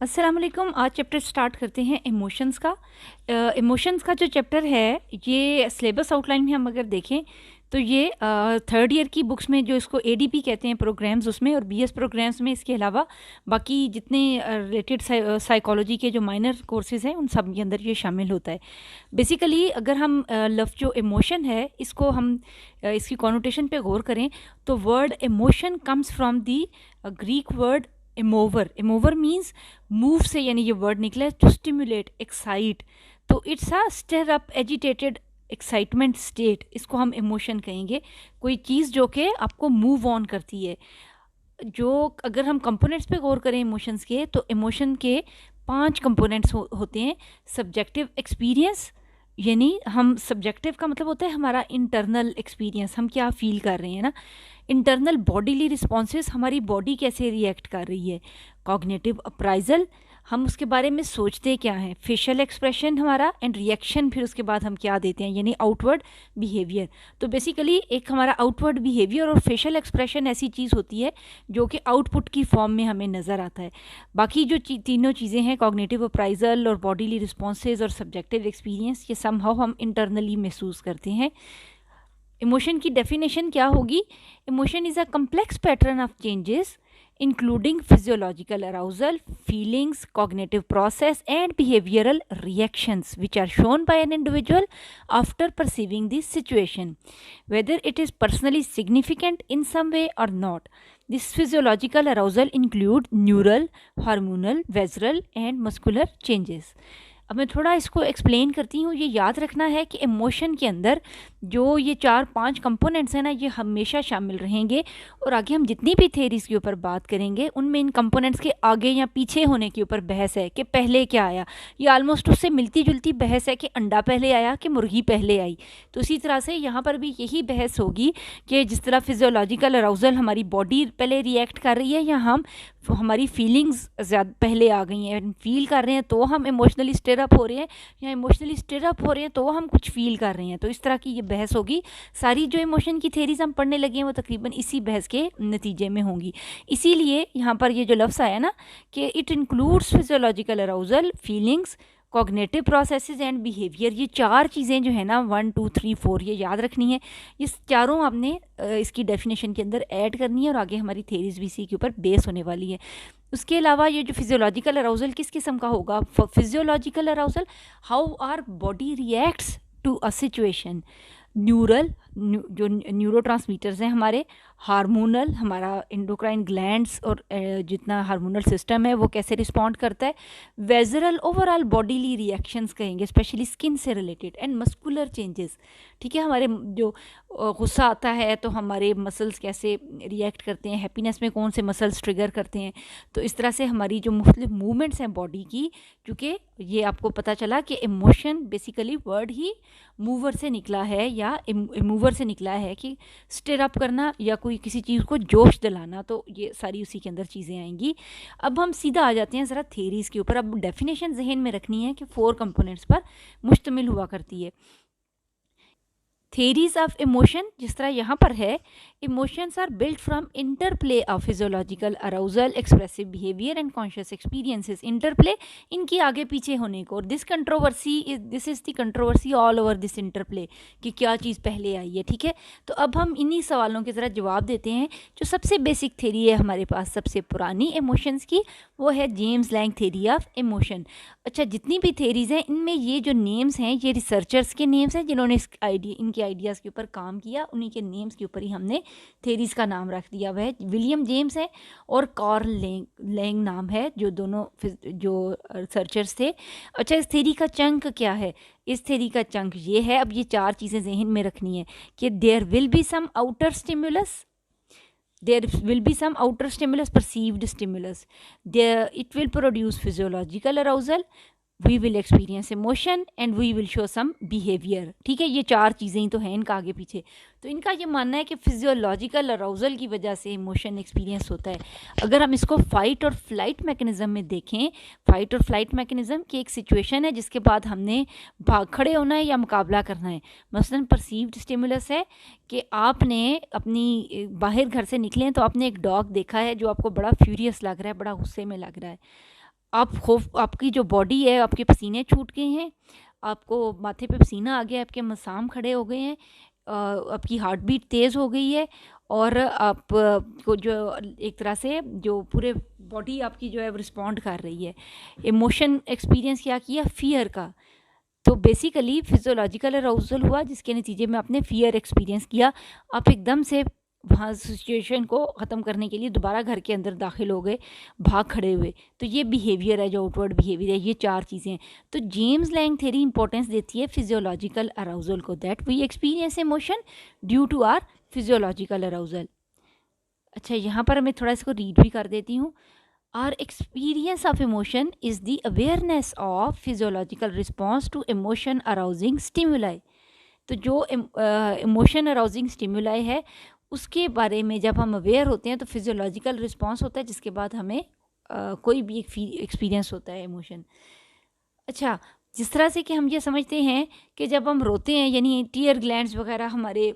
अस्सलाम वालेकुम। आज चैप्टर स्टार्ट करते हैं इमोशंस का। इमोशंस का जो चैप्टर है ये सिलेबस आउटलाइन में हम अगर देखें तो ये थर्ड ईयर की बुक्स में जो इसको एडीपी कहते हैं प्रोग्राम्स उसमें, और बीएस प्रोग्राम्स में, इसके अलावा बाकी जितने रिलेटेड साइकोलॉजी के जो माइनर कोर्सेज हैं उन सब के अंदर ये शामिल होता है। बेसिकली अगर हम लफ्ज़ जो इमोशन है इसको हम इसकी कॉनोटेशन पे गौर करें तो word emotion comes from the Greek word emovere. Emovere means move से, यानी ये वर्ड निकला है टू स्टिमुलेट, एक्साइट। तो it's a stir up, agitated, excitement state, इसको हम इमोशन कहेंगे। कोई चीज़ जो कि आपको मूव ऑन करती है। जो अगर हम कंपोनेंट्स पे गौर करें इमोशंस के, तो इमोशन के 5 कंपोनेंट्स होते हैं। सब्जेक्टिव एक्सपीरियंस, यानी हम सब्जेक्टिव का मतलब होता है हमारा इंटरनल एक्सपीरियंस, हम क्या फील कर रहे हैं ना। इंटरनल बॉडीली रिस्पॉन्सेस, हमारी बॉडी कैसे रिएक्ट कर रही है। कॉग्निटिव अप्राइजल, हम उसके बारे में सोचते क्या हैं। फेशियल एक्सप्रेशन हमारा, एंड रिएक्शन फिर उसके बाद हम क्या देते हैं, यानी आउटवर्ड बिहेवियर। तो बेसिकली एक हमारा आउटवर्ड बिहेवियर और फेशियल एक्सप्रेशन ऐसी चीज़ होती है जो कि आउटपुट की फॉर्म में हमें नज़र आता है। बाकी जो तीनों चीज़ें हैं, कॉग्निटिव अप्राइजल और बॉडीली रिस्पॉन्सेज और सब्जेक्टिव एक्सपीरियंस, ये समहाउ हम इंटरनली महसूस करते हैं। इमोशन की डेफिनेशन क्या होगी? Emotion is a complex pattern of changes including physiological arousal, feelings, cognitive process and behavioral reactions which are shown by an individual after perceiving the situation, whether it is personally significant in some way or not. This physiological arousal include neural, hormonal, visceral and muscular changes. अब मैं थोड़ा इसको explain करती हूँ। ये याद रखना है कि इमोशन के अंदर जो ये 4-5 कंपोनेंट्स हैं ना, ये हमेशा शामिल रहेंगे। और आगे हम जितनी भी थेरीज़ के ऊपर बात करेंगे उनमें इन कंपोनेंट्स के आगे या पीछे होने के ऊपर बहस है कि पहले क्या आया। ये ऑलमोस्ट उससे मिलती जुलती बहस है कि अंडा पहले आया कि मुर्गी पहले आई। तो इसी तरह से यहाँ पर भी यही बहस होगी कि जिस तरह फिजियोलॉजिकल अराउजल हमारी बॉडी पहले रिएक्ट कर रही है, या हम हमारी फीलिंग्स ज़्यादा पहले आ गई हैं, फील कर रहे हैं तो हम इमोशनली स्टिर अप हो रहे हैं, या इमोशनली स्टिर अप हो रहे हैं तो हम कुछ फील कर रहे हैं। तो इस तरह की ये बहस होगी। सारी जो इमोशन की थेरीज हम पढ़ने लगे हैं वो तकरीबन इसी बहस के नतीजे में होंगी। इसीलिए यहाँ पर ये जो लफ्ज़ आया ना कि it includes physiological arousal, feelings, cognitive processes and behaviour, ये 4 चीज़ें जो है ना 1 2 3 4 ये याद रखनी है। ये चारों आपने इसकी डेफिनेशन के अंदर ऐड करनी है, और आगे हमारी थेरीज भी इसी के ऊपर बेस होने वाली है। उसके अलावा ये जो फिजियोलॉजिकल अराउजल किस किस्म का होगा? Physiological arousal, how our body reacts to a situation. Neural, जो न्यूरोट्रांसमीटर्स हैं हमारे। हार्मोनल, हमारा एंडोक्राइन ग्लैंड्स और जितना हार्मोनल सिस्टम है वो कैसे रिस्पॉन्ड करता है। वेजरल, ओवरऑल बॉडीली रिएक्शंस कहेंगे, स्पेशली स्किन से रिलेटेड। एंड मस्कुलर चेंजेस, ठीक है, हमारे जो गुस्सा आता है तो हमारे मसल्स कैसे रिएक्ट करते हैं, हैप्पीनेस में कौन से मसल्स ट्रिगर करते हैं। तो इस तरह से हमारी जो मुख्तलिफ मूवमेंट्स हैं बॉडी की, क्योंकि ये आपको पता चला कि इमोशन बेसिकली वर्ड ही मूवर से निकला है, या मूवर से निकला है कि स्टिर अप करना या कोई किसी चीज़ को जोश दिलाना। तो ये सारी उसी के अंदर चीज़ें आएंगी। अब हम सीधा आ जाते हैं ज़रा थेरीज़ के ऊपर। अब डेफिनेशन जहन में रखनी है कि 4 कंपोनेंट्स पर मुश्तमिल हुआ करती है। थेरीज ऑफ इमोशन जिस तरह यहाँ पर है, emotions are built from interplay of physiological arousal, expressive behaviour and conscious experiences. Interplay, इनकी आगे पीछे होने को। और this is the controversy all over this interplay, कि क्या चीज़ पहले आई है। ठीक है, तो अब हम इन्हीं सवालों के ज़रा जवाब देते हैं। जो सबसे बेसिक थेरी है हमारे पास, सबसे पुरानी इमोशंस की, वो है James Lange theory of emotion. अच्छा, जितनी भी थेरीज़ हैं इनमें ये जो नेम्स हैं ये रिसर्चर्स के नेम्स हैं जिन्होंने इनके आइडियाज़ के ऊपर काम किया। उन्हीं के नेम्स के ऊपर ही हमने थेरीज़ का नाम रख दिया। वह विलियम जेम्स है और कार्ल लैंग नाम है, जो दोनों जो रिसर्चर्स थे। अच्छा, इस थेरी का चंक क्या है? इस थेरी का चंक ये है, अब ये 4 चीज़ें जहन में रखनी है कि there will be some outer stimulus, there will be some outer stimulus, perceived stimulus, there it will produce physiological arousal, we will experience emotion and we will show some behavior। ठीक है, ये 4 चीज़ें ही तो हैं इनका आगे पीछे। तो इनका ये मानना है कि फिजियोलॉजिकल अराउजल की वजह से इमोशन एक्सपीरियंस होता है। अगर हम इसको फाइट और फ्लाइट मैकेनिज्म में देखें, फाइट और फ्लाइट मैकेनिज्म की एक सिचुएशन है जिसके बाद हमने भाग खड़े होना है या मुकाबला करना है। मसलन परसीव्ड स्टिमुलस है कि आपने अपनी बाहर घर से निकले हैं तो आपने एक डॉग देखा है जो आपको बड़ा फ्यूरियस लग रहा है, बड़ा गुस्से में लग रहा है। आप खौफ, आपकी जो बॉडी है, आपके पसीने छूट गए हैं, आपको माथे पे पसीना आ गया, आपके मसाम खड़े हो गए हैं, आपकी हार्ट बीट तेज़ हो गई है, और आप को जो एक तरह से जो पूरे बॉडी आपकी जो है रिस्पॉन्ड कर रही है। इमोशन एक्सपीरियंस क्या किया? फियर का। तो बेसिकली फिजियोलॉजिकल अराउजल हुआ जिसके नतीजे में आपने फियर एक्सपीरियंस किया। आप एकदम से वहाँ सिचुएशन को ख़त्म करने के लिए दोबारा घर के अंदर दाखिल हो गए, भाग खड़े हुए। तो ये बिहेवियर है, जो आउटवर्ड बिहेवियर है, ये 4 चीज़ें हैं। तो जेम्स लैंग थ्योरी इंपॉर्टेंस देती है फिजियोलॉजिकल अराउजल को, that we experience emotion due to our physiological arousal. अच्छा, यहाँ पर मैं थोड़ा इसको रीड भी कर देती हूँ। Our experience of emotion is the awareness of physiological response to emotion arousing stimuli. तो जो इमोशन अराउजिंग स्टिमुलाई है उसके बारे में जब हम अवेयर होते हैं तो फिजियोलॉजिकल रिस्पॉन्स होता है, जिसके बाद हमें कोई भी एक एक्सपीरियंस होता है इमोशन। अच्छा, जिस तरह से कि हम ये समझते हैं कि जब हम रोते हैं यानी टीयर ग्लैंड्स वगैरह हमारे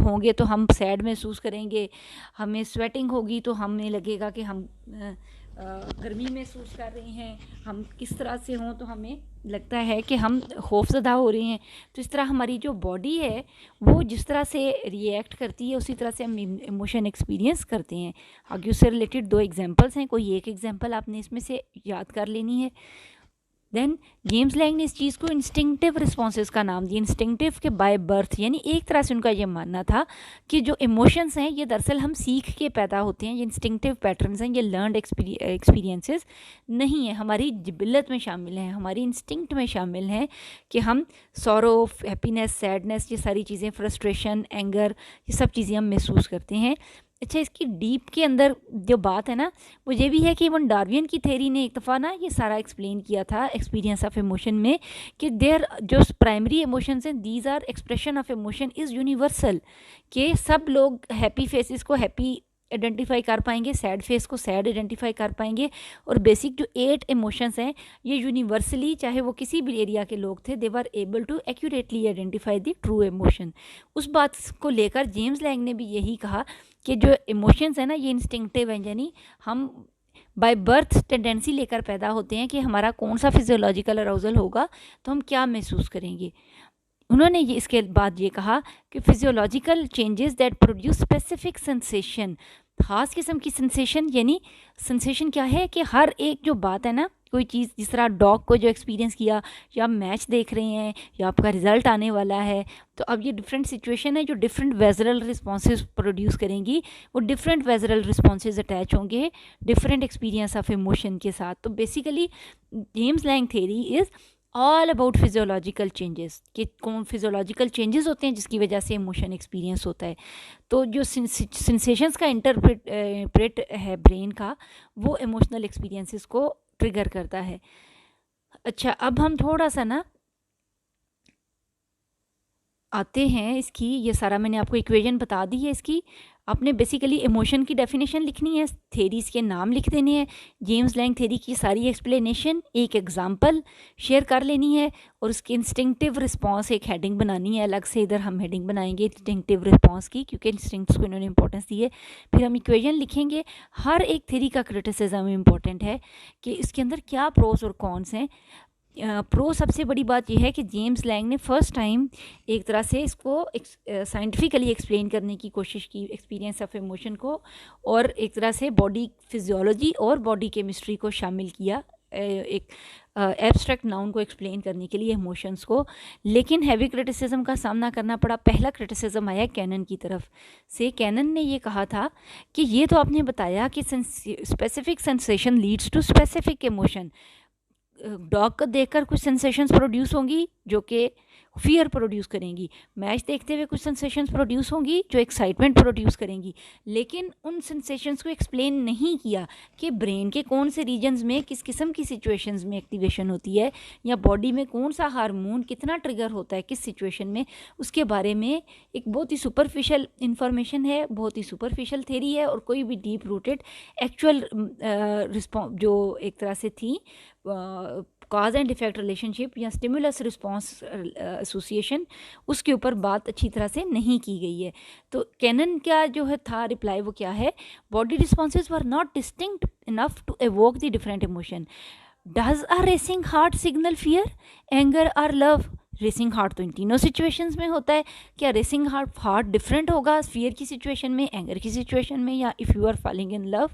होंगे तो हम सैड महसूस करेंगे, हमें स्वेटिंग होगी तो हमें लगेगा कि हम गर्मी महसूस कर रहे हैं, हम किस तरह से हों तो हमें लगता है कि हम खौफजदा हो रहे हैं। तो इस तरह हमारी जो बॉडी है वो जिस तरह से रिएक्ट करती है उसी तरह से हम इमोशन एक्सपीरियंस करते हैं। आगे उससे रिलेटेड 2 एग्जांपल्स हैं, कोई एक एग्जांपल आपने इसमें से याद कर लेनी है। देन जेम्स लैंग ने इस चीज़ को इंस्टिंक्टिव रिस्पॉन्सेस का नाम दिया। इंस्टिंक्टिव के बाय बर्थ, यानी एक तरह से उनका ये मानना था कि जो इमोशंस हैं ये दरअसल हम सीख के पैदा होते हैं, ये इंस्टिंक्टिव पैटर्न्स हैं, ये लर्नड एक्सपीरियंसेस नहीं है, हमारी जिबिलत में शामिल हैं, हमारी इंस्टिंक्ट में शामिल हैं कि हम सॉरो, हैप्पीनेस, सैडनेस, ये सारी चीज़ें, फ्रस्ट्रेशन, एंगर, ये सब चीज़ें हम महसूस करते हैं। अच्छा, इसकी डीप के अंदर जो बात है ना वो ये भी है कि इवन डार्विन की थ्योरी ने एक दफ़ा ना ये सारा एक्सप्लेन किया था एक्सपीरियंस ऑफ इमोशन में कि देयर जो प्राइमरी इमोशंस हैं these are expression of emotion is universal, कि सब लोग हैप्पी फेसेस को हैप्पी आइडेंटिफाई कर पाएंगे, सैड फेस को सैड आइडेंटिफाई कर पाएंगे, और बेसिक जो 8 इमोशंस हैं ये यूनिवर्सली, चाहे वो किसी भी एरिया के लोग थे, they were able to accurately identify the true emotion. उस बात को लेकर जेम्स लैंग ने भी यही कहा कि जो इमोशंस है ना ये इंस्टिंक्टिव हैं, यानी हम बाय बर्थ टेंडेंसी लेकर पैदा होते हैं कि हमारा कौन सा फिजियोलॉजिकल अराउजल होगा तो हम क्या महसूस करेंगे। उन्होंने ये इसके बाद ये कहा कि physiological changes that produce specific sensation, ख़ास किस्म की सेंसेशन, यानी सेंसेशन क्या है कि हर एक जो बात है ना, कोई चीज़, जिस तरह डॉग को जो एक्सपीरियंस किया, या मैच देख रहे हैं या आपका रिज़ल्ट आने वाला है, तो अब ये डिफरेंट सिचुएशन है जो डिफरेंट वेजरल रिस्पॉन्सेज प्रोड्यूस करेंगी, वो डिफरेंट वेजरल रिस्पॉन्सेज अटैच होंगे डिफरेंट एक्सपीरियंस ऑफ इमोशन के साथ। तो basically James Lang theory is all about physiological changes, कि कौन फिजियोलॉजिकल चेंजेस होते हैं जिसकी वजह से इमोशन एक्सपीरियंस होता है। तो जो सेंसेशंस का इंटरप्रेट है ब्रेन का, वो इमोशनल एक्सपीरियंसेस को ट्रिगर करता है। अच्छा, अब हम थोड़ा सा ना आते हैं इसकी, ये सारा मैंने आपको इक्वेशन बता दी है इसकी, आपने बेसिकली इमोशन की डेफिनेशन लिखनी है, थेरीज के नाम लिख देने हैं, जेम्स लैंग थेरी की सारी एक्सप्लेनेशन, एक एग्जांपल शेयर कर लेनी है, और उसकी इंस्टिंक्टिव रिस्पांस एक हेडिंग बनानी है अलग से, इधर हम हेडिंग बनाएंगे इंस्टिंक्टिव रिस्पांस की, क्योंकि इंस्टिंक्ट्स को इन्होंने इंपॉर्टेंस दी है। फिर हम इक्वेशन लिखेंगे, हर एक थेरी का क्रिटिसिज्म इंपॉर्टेंट है कि इसके अंदर क्या प्रोस और कॉन्स हैं। प्रो सबसे बड़ी बात यह है कि जेम्स लैंग ने फर्स्ट टाइम एक तरह से इसको साइंटिफिकली एक्सप्लेन करने की कोशिश की, एक्सपीरियंस ऑफ इमोशन को, और एक तरह से बॉडी फिजियोलॉजी और बॉडी केमिस्ट्री को शामिल किया एक एब्स्ट्रैक्ट नाउन को एक्सप्लेन करने के लिए इमोशंस को। लेकिन हैवी क्रिटिसिज्म का सामना करना पड़ा। पहला क्रिटिसिज्म आया कैनन की तरफ से। कैनन ने ये कहा था कि ये तो आपने बताया कि specific sensation leads to specific emotion, dog को देखकर कुछ सेंसेशंस प्रोड्यूस होंगी जो कि फियर प्रोड्यूस करेंगी, मैच देखते हुए कुछ सेंसेशंस प्रोड्यूस होंगी जो एक्साइटमेंट प्रोड्यूस करेंगी, लेकिन उन सेंसेशंस को एक्सप्लेन नहीं किया कि ब्रेन के कौन से रीजन्स में किस किस्म की सिचुएशंस में एक्टिवेशन होती है, या बॉडी में कौन सा हार्मोन कितना ट्रिगर होता है किस सिचुएशन में। उसके बारे में एक बहुत ही सुपरफिशियल इन्फॉर्मेशन है, बहुत ही सुपरफिशियल थेरी है, और कोई भी डीप रूटेड एक्चुअल रिस्पॉन्स जो एक तरह से थी कॉज एंड इफेक्ट रिलेशनशिप या स्टिमुलस रिस्पॉन्स एसोसिएशन, उसके ऊपर बात अच्छी तरह से नहीं की गई है। तो कैनन का जो है था रिप्लाई, वो क्या है, body responses were not distinct enough to evoke the different emotion. Does a racing heart signal fear, anger और लव? रेसिंग हार्ट तो इन तीनों सिचुएशंस में होता है। क्या रेसिंग हार्ट डिफरेंट होगा फियर की सिचुएशन में, एंगर की सिचुएशन में, या if you are falling in love?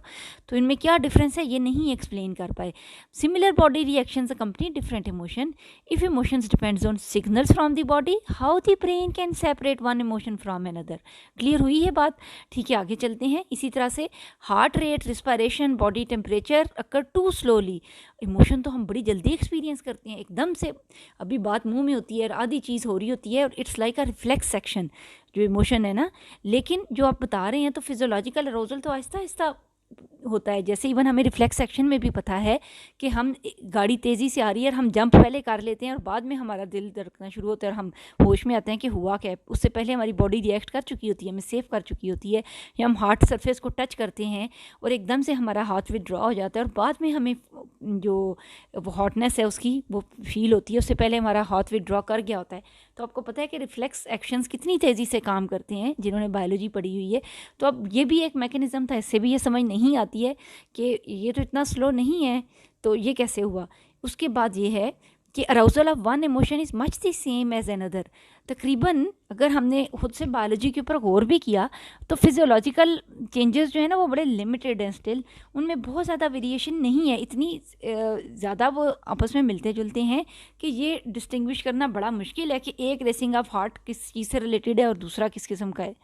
तो इनमें क्या डिफरेंस है ये नहीं एक्सप्लेन कर पाए। Similar body reactions accompany different emotion. If emotions depends on signals from the body, how the brain can separate one emotion from another? Clear हुई है बात? ठीक है, आगे चलते हैं। इसी तरह से heart rate, respiration, body temperature occur too slowly. Emotion तो हम बड़ी जल्दी एक्सपीरियंस करते हैं, एकदम से अभी बात मुंह में होती है और आधी चीज़ हो रही होती है, और it's like a reflex section जो इमोशन है ना। लेकिन जो आप बता रहे हैं तो फिजियोलॉजिकल अरोजल तो आहिस्ता आहिस्ता होता है। जैसे इवन हमें रिफ्लेक्स सेक्शन में भी पता है कि हम गाड़ी तेज़ी से आ रही है और हम जंप पहले कर लेते हैं और बाद में हमारा दिल धड़कना शुरू होता है और हम होश में आते हैं कि हुआ क्या है। उससे पहले हमारी बॉडी रिएक्ट कर चुकी होती है, हमें सेव कर चुकी होती है। या हम हार्ट सरफेस को टच करते हैं और एकदम से हमारा हाथ विदड्रॉ हो जाता है और बाद में हमें जो हॉटनेस है उसकी वो फील होती है, उससे पहले हमारा हाथ विदड्रॉ कर गया होता है। तो आपको पता है कि रिफ्लेक्स एक्शंस कितनी तेज़ी से काम करते हैं जिन्होंने बायोलॉजी पढ़ी हुई है। तो अब ये भी एक मैकेनिज़्म था, इससे भी ये समझ नहीं आती है कि ये तो इतना स्लो नहीं है, तो ये कैसे हुआ। उसके बाद ये है कि arousal of one emotion is much the same as another. तकरीबन अगर हमने खुद से बायोलॉजी के ऊपर गौर भी किया तो फिजियोलॉजिकल चेंजेस जो है ना वो बड़े लिमिटेड हैं स्टिल, उनमें बहुत ज़्यादा वेरिएशन नहीं है, इतनी ज़्यादा वो आपस में मिलते जुलते हैं कि ये डिस्टिंग्विश करना बड़ा मुश्किल है कि एक रेसिंग ऑफ हार्ट किस चीज़ से रिलेटेड है और दूसरा किस किस्म का है।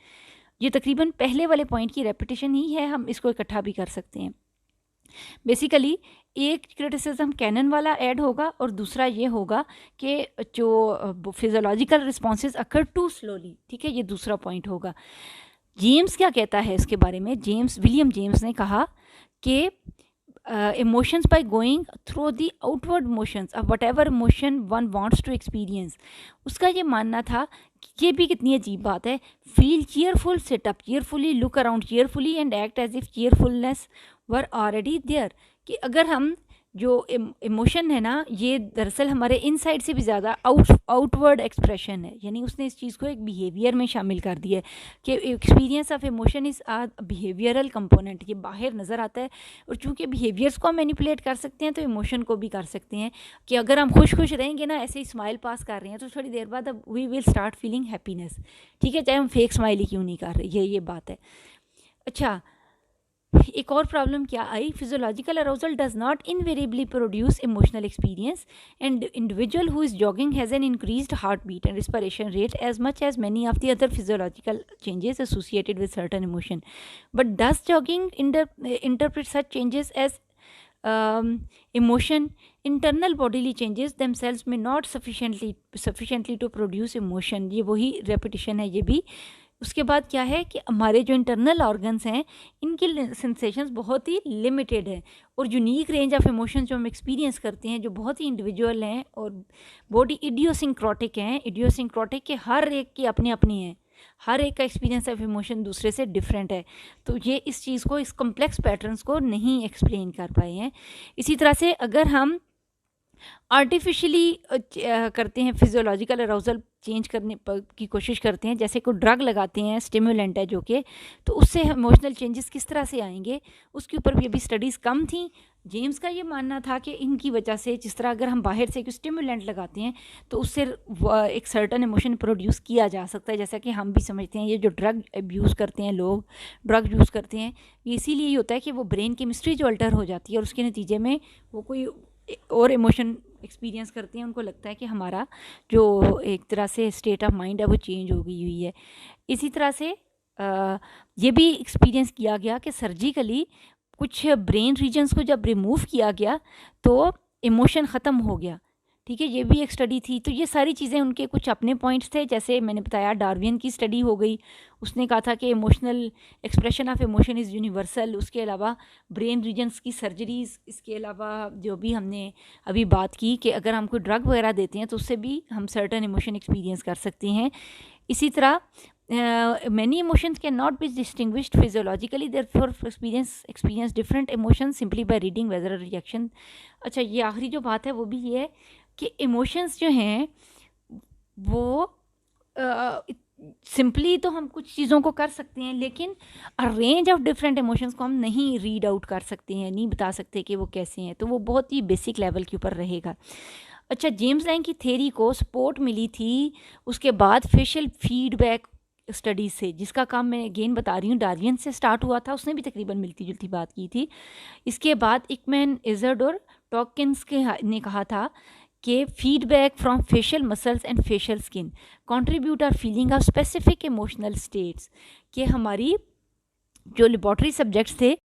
ये तकरीबन पहले वाले पॉइंट की रेपिटेशन ही है, हम इसको इकट्ठा भी कर सकते हैं। बेसिकली एक क्रिटिसिज्म कैनन वाला ऐड होगा और दूसरा ये होगा कि जो physiological responses occur too slowly, ठीक है, ये दूसरा पॉइंट होगा। जेम्स क्या कहता है इसके बारे में, विलियम जेम्स ने कहा कि emotions by going through the outward motions of whatever emotion one wants to experience। उसका ये मानना था कि ये भी कितनी अजीब बात है, feel cheerful, sit up cheerfully, look around cheerfully and act as if cheerfulness were already there। कि अगर हम जो इमोशन है ना ये दरअसल हमारे इनसाइड से भी ज़्यादा आउटवर्ड एक्सप्रेशन है, यानी उसने इस चीज़ को एक बिहेवियर में शामिल कर दिया है कि experience of emotion is a behavioural component. ये बाहर नज़र आता है और चूँकि बिहेवियर्स को हम मैनिपुलेट कर सकते हैं तो इमोशन को भी कर सकते हैं। कि अगर हम खुश रहेंगे ना, ऐसे ही स्माइल पास कर रहे हैं तो थोड़ी देर बाद अब we will start feeling happiness, ठीक है, चाहे हम फेक स्माइल ही क्यों नहीं कर रहे, ये बात है। अच्छा, एक और प्रॉब्लम क्या आई, physiological arousal does not invariably produce emotional experience and individual who is jogging has an increased heart beat and respiration rate as much as many of the other physiological changes associated with certain emotion, but does jogging interpret such changes as emotion? Internal bodily changes themselves may not sufficiently to produce emotion। ये वही repetition है ये भी। उसके बाद क्या है कि हमारे जो इंटरनल ऑर्गन्स हैं इनकी सेंसेशंस बहुत ही लिमिटेड है और यूनिक रेंज ऑफ इमोशंस जो हम एक्सपीरियंस करते हैं जो बहुत ही इंडिविजुअल हैं और बॉडी इडियोसिंक्रोटिक हैं। इडियोसिंक्रोटिक के हर एक की अपनी अपनी है, हर एक का एक्सपीरियंस ऑफ इमोशन दूसरे से डिफरेंट है। तो ये इस चीज़ को, इस कॉम्प्लेक्स पैटर्न्स को नहीं एक्सप्लेन कर पाए हैं। इसी तरह से अगर हम आर्टिफिशियली करते हैं, फिजियोलॉजिकल अराउजल चेंज करने की कोशिश करते हैं, जैसे कोई ड्रग लगाते हैं, स्टिमुलेंट है जो कि, तो उससे इमोशनल चेंजेस किस तरह से आएंगे उसके ऊपर भी अभी स्टडीज़ कम थी। जेम्स का ये मानना था कि इनकी वजह से, जिस तरह अगर हम बाहर से कोई स्टिमुलेंट लगाते हैं तो उससे एक सर्टन इमोशन प्रोड्यूस किया जा सकता है। जैसा कि हम भी समझते हैं ये जो ड्रग अब्यूज़ करते हैं, लोग ड्रग यूज़ करते हैं, ये इसीलिए ही होता है कि वो ब्रेन केमिस्ट्री जो अल्टर हो जाती है और उसके नतीजे में वो कोई और इमोशन एक्सपीरियंस करते हैं, उनको लगता है कि हमारा जो एक तरह से स्टेट ऑफ माइंड है वो चेंज हो गई हुई है। इसी तरह से ये भी एक्सपीरियंस किया गया कि सर्जिकली कुछ ब्रेन रीजन्स को जब रिमूव किया गया तो इमोशन ख़त्म हो गया, ठीक है, ये भी एक स्टडी थी। तो ये सारी चीज़ें उनके कुछ अपने पॉइंट्स थे। जैसे मैंने बताया डार्विन की स्टडी हो गई, उसने कहा था कि emotional expression of emotion is universal. उसके अलावा ब्रेन रीजन्स की सर्जरीज़, इसके अलावा जो भी हमने अभी बात की कि अगर हम कोई ड्रग वगैरह देते हैं तो उससे भी हम सर्टन इमोशन एक्सपीरियंस कर सकते हैं। इसी तरह many emotions cannot be distinguished physiologically, therefore experience different emotions simply by reading whether a reaction. अच्छा, ये आखिरी जो बात है वो भी ये है कि इमोशंस जो हैं वो सिंपली तो हम कुछ चीज़ों को कर सकते हैं, लेकिन अ रेंज ऑफ डिफरेंट इमोशंस को हम नहीं रीड आउट कर सकते हैं, नहीं बता सकते कि वो कैसे हैं, तो वो बहुत ही बेसिक लेवल के ऊपर रहेगा। अच्छा, जेम्स लैंग की थ्योरी को सपोर्ट मिली थी उसके बाद फेशियल फीडबैक स्टडीज से, जिसका काम मैं अगेन बता रही हूँ डार्विन से स्टार्ट हुआ था, उसने भी तकरीबन मिलती जुलती बात की थी। इसके बाद इकमैन, इजर्ड और टॉकिंस ने कहा था कि feedback from facial muscles and facial skin contribute our feeling of specific emotional states, कि हमारी जो लेबॉर्ट्री सब्जेक्ट्स थे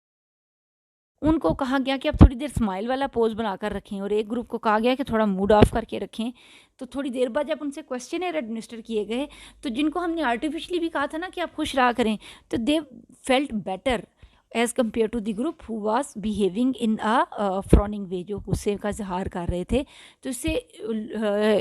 उनको कहा गया कि आप थोड़ी देर स्माइल वाला पोज बनाकर रखें, और एक ग्रुप को कहा गया कि थोड़ा मूड ऑफ करके रखें। तो थोड़ी देर बाद जब उनसे क्वेश्चनर एडमिनिस्टर किए गए, तो जिनको हमने आर्टिफिशियली भी कहा था ना कि आप खुश रहा करें, तो they felt better as compare to the group who was behaving in a frowning way, जो गुस्से का इजहार कर रहे थे। तो इससे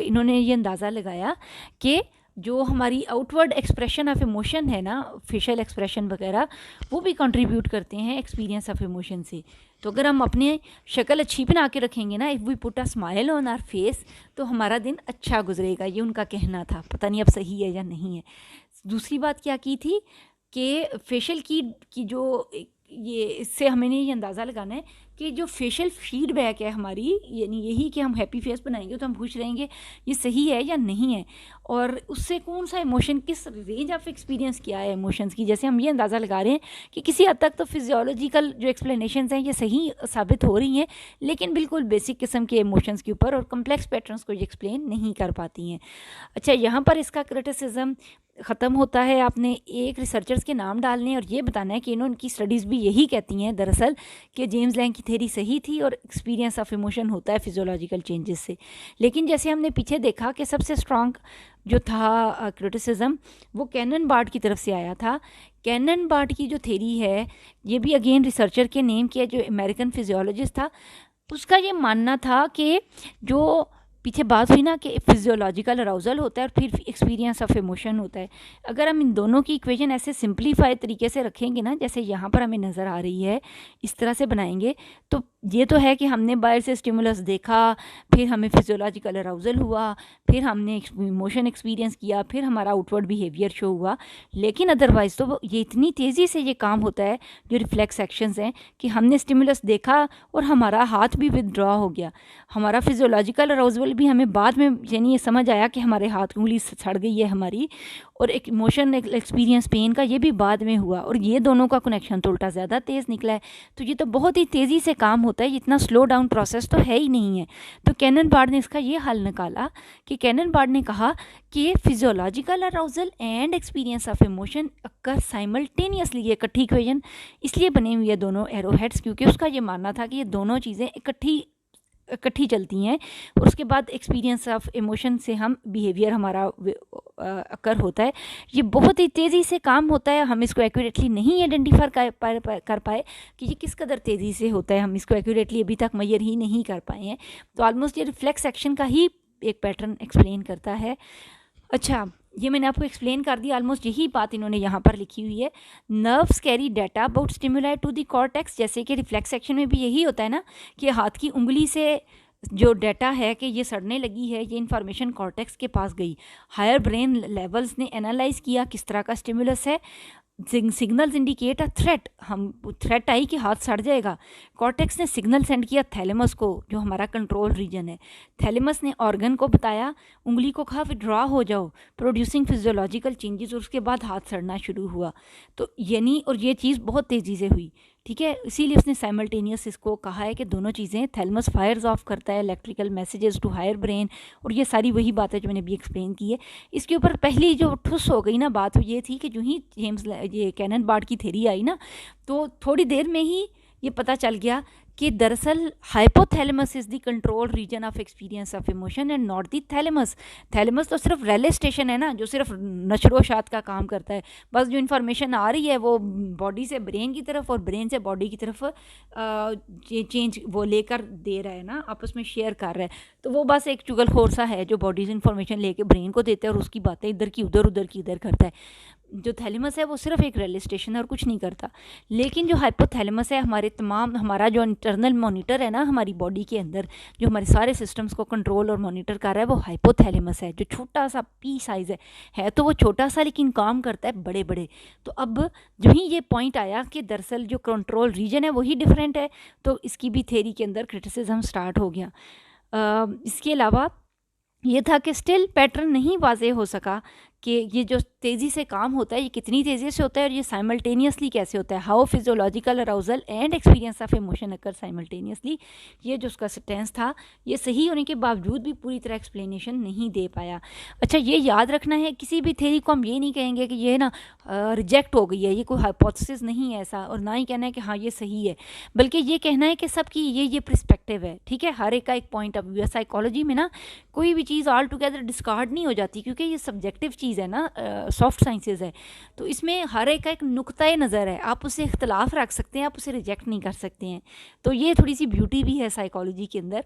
इन्होंने ये अंदाज़ा लगाया कि जो हमारी आउटवर्ड एक्सप्रेशन ऑफ इमोशन है ना, फेशियल एक्सप्रेशन वगैरह, वो भी कंट्रीब्यूट करते हैं एक्सपीरियंस ऑफ इमोशन से। तो अगर हम अपने शक्ल अच्छी बना के रखेंगे ना, if we put a smile on our face, तो हमारा दिन अच्छा गुजरेगा, ये उनका कहना था। पता नहीं अब सही है या नहीं है। दूसरी बात क्या की थी कि फेशियल की जो ये, इससे हमें ये अंदाज़ा लगाना है कि जो फेशियल फीडबैक है हमारी, यानी यही कि हम हैप्पी फेस बनाएंगे तो हम खुश रहेंगे, ये सही है या नहीं है, और उससे कौन सा इमोशन, किस रेंज ऑफ एक्सपीरियंस किया है इमोशंस की। जैसे हम ये अंदाज़ा लगा रहे हैं कि किसी हद तक तो फिजियोलॉजिकल जो एक्सप्लेनेशंस हैं ये सही साबित हो रही हैं, लेकिन बिल्कुल बेसिक किस्म के इमोशंस के ऊपर और कम्प्लेक्स पैटर्न्स को ये एक्सप्लेन नहीं कर पाती हैं। अच्छा, यहाँ पर इसका क्रिटिसिज्म ख़त्म होता है। आपने एक रिसर्चर्स के नाम डालने हैं और ये बताना है कि इनकी स्टडीज़ भी यही कहती हैं दरअसल कि जेम्स लैंग की थ्योरी सही थी और एक्सपीरियंस ऑफ इमोशन होता है फिजियोलॉजिकल चेंजेस से। लेकिन जैसे हमने पीछे देखा कि सबसे स्ट्रॉन्ग जो था क्रिटिसिज्म वो कैनन बार्ड की तरफ से आया था। कैनन बार्ड की जो थ्योरी है, ये भी अगेन रिसर्चर के नेम किया, जो अमेरिकन फिजियोलॉजिस्ट था, उसका ये मानना था कि जो पीछे बात हुई ना कि फिजियोलॉजिकल अराउजल होता है और फिर एक्सपीरियंस ऑफ इमोशन होता है, अगर हम इन दोनों की इक्वेशन ऐसे सिंप्लीफाइड तरीके से रखेंगे ना, जैसे यहाँ पर हमें नज़र आ रही है, इस तरह से बनाएंगे, तो ये तो है कि हमने बाहर से स्टिमुलस देखा, फिर हमें फिजियोलॉजिकल अराउजल हुआ, फिर हमने इमोशन एक्सपीरियंस किया, फिर हमारा आउटवर्ड बिहेवियर शो हुआ। लेकिन अदरवाइज़ तो ये इतनी तेज़ी से ये काम होता है, जो रिफ्लेक्स एक्शंस हैं, कि हमने स्टिमुलस देखा और हमारा हाथ भी विदड्रॉ हो गया, हमारा फिजियोलॉजिकल अराउजल भी हमें बाद में, यानी ये समझ आया कि हमारे हाथ की उंगली सड़ गई है हमारी, और एक इमोशन एक्सपीरियंस पेन का ये भी बाद में हुआ, और ये दोनों का कनेक्शन तो उल्टा ज़्यादा तेज़ निकला है। तो ये तो बहुत ही तेज़ी से काम होता है, इतना स्लो डाउन प्रोसेस तो है ही नहीं है। तो कैनन बार्ड ने इसका ये हल निकाला कि कैनन बार्ड ने कहा कि physiological arousal and experience of emotion occur simultaneously, ये इकट्ठी इक्वेशन इसलिए बनी हुई है दोनों एरोहेड्स, क्योंकि उसका ये मानना था कि ये दोनों चीज़ें इकट्ठी चलती हैं, और उसके बाद एक्सपीरियंस ऑफ इमोशन से हम बिहेवियर हमारा अकर होता है। ये बहुत ही तेज़ी से काम होता है, हम इसको एक्यूरेटली नहीं आइडेंटिफाई कर पाए कि ये किस कदर तेज़ी से होता है, हम इसको एक्यूरेटली अभी तक मेजर ही नहीं कर पाए हैं। तो ऑलमोस्ट ये रिफ्लेक्स एक्शन का ही एक पैटर्न एक्सप्लेन करता है। अच्छा, ये मैंने आपको एक्सप्लेन कर दिया, ऑलमोस्ट यही बात इन्होंने यहाँ पर लिखी हुई है। Nerves carry data about stimuli to the cortex, जैसे कि रिफ्लेक्स एक्शन में भी यही होता है ना कि हाथ की उंगली से जो डाटा है कि ये सड़ने लगी है, ये इन्फॉर्मेशन कॉर्टेक्स के पास गई, हायर ब्रेन लेवल्स ने एनालाइज किया किस तरह का स्टिमुलस है, सिग्नल्स इंडिकेट अ थ्रेट, हम थ्रेट आई कि हाथ सड़ जाएगा, कॉर्टेक्स ने सिग्नल सेंड किया थैलेमस को, जो हमारा कंट्रोल रीजन है, थैलेमस ने ऑर्गन को बताया, उंगली को कहा विड्रॉ हो जाओ, प्रोड्यूसिंग फिजियोलॉजिकल चेंजेस, और उसके बाद हाथ सड़ना शुरू हुआ। तो यानी, और ये चीज़ बहुत तेज़ी से हुई, ठीक है, इसीलिए उसने साइमल्टेनियस इसको कहा है कि दोनों चीज़ें, थैलेमस फायर्स ऑफ करता है electrical messages to higher brain, और ये सारी वही बात है जो मैंने अभी एक्सप्लेन की है। इसके ऊपर पहली जो ठुस हो गई ना बात, वो ये थी कि जो ही ये कैनन बार्ड की थ्योरी आई ना, तो थोड़ी देर में ही ये पता चल गया कि दरअसल hypothalamus is the control region of experience of emotion and not the thalamus. Thalamus तो सिर्फ रेले स्टेशन है ना, जो सिर्फ नशरोशात का काम करता है, बस जो इन्फॉर्मेशन आ रही है वो बॉडी से ब्रेन की तरफ और ब्रेन से बॉडी की तरफ चेंज वो लेकर दे रहा है ना, आपस में शेयर कर रहा है। तो वो बस एक चुगलखोर सा है जो बॉडी से इन्फॉर्मेशन लेके ब्रेन को देता है और उसकी बातें इधर की उधर, उधर की इधर करता है। जो थैलेमस है वो सिर्फ एक रेलवे स्टेशन है और कुछ नहीं करता। लेकिन जो हाइपोथैलेमस है हमारा जो इंटरनल मॉनिटर है ना हमारी बॉडी के अंदर, जो हमारे सारे सिस्टम्स को कंट्रोल और मॉनिटर कर रहा है, वो हाइपोथैलेमस है, जो छोटा सा पी साइज़ है तो वो छोटा सा लेकिन काम करता है बड़े बड़े। तो अब जो ही ये पॉइंट आया कि दरअसल जो कंट्रोल रीजन है वही डिफरेंट है, तो इसकी भी थेरी के अंदर क्रिटिसिज्म स्टार्ट हो गया। इसके अलावा ये था कि स्टिल पैटर्न नहीं वाजे हो सका कि ये जो तेज़ी से काम होता है ये कितनी तेज़ी से होता है और ये साइमल्टेनियसली कैसे होता है, how physiological arousal and experience of emotion occur simultaneously. ये जो उसका सेंटेंस था ये सही होने के बावजूद भी पूरी तरह एक्सप्लेनेशन नहीं दे पाया। अच्छा, ये याद रखना है, किसी भी थेरी को हम ये नहीं कहेंगे कि ये ना रिजेक्ट हो गई है, ये कोई हाइपोथेसिस नहीं है ऐसा, और ना ही कहना है कि हाँ ये सही है, बल्कि ये कहना है कि सबकी ये पर्सपेक्टिव है। ठीक है, हर एक का एक पॉइंट ऑफ व्यू है। साइकोलॉजी में ना कोई भी चीज़ ऑल टुगेदर डिस्कार्ड नहीं हो जाती, क्योंकि ये सब्जेक्टिव चीज़ है ना, सॉफ्ट साइंसेज है, तो इसमें हर एक का एक नुक्ता नज़र है, आप उससे इख्तलाफ रख सकते हैं, आप उसे रिजेक्ट नहीं कर सकते हैं। तो ये थोड़ी सी ब्यूटी भी है साइकोलॉजी के अंदर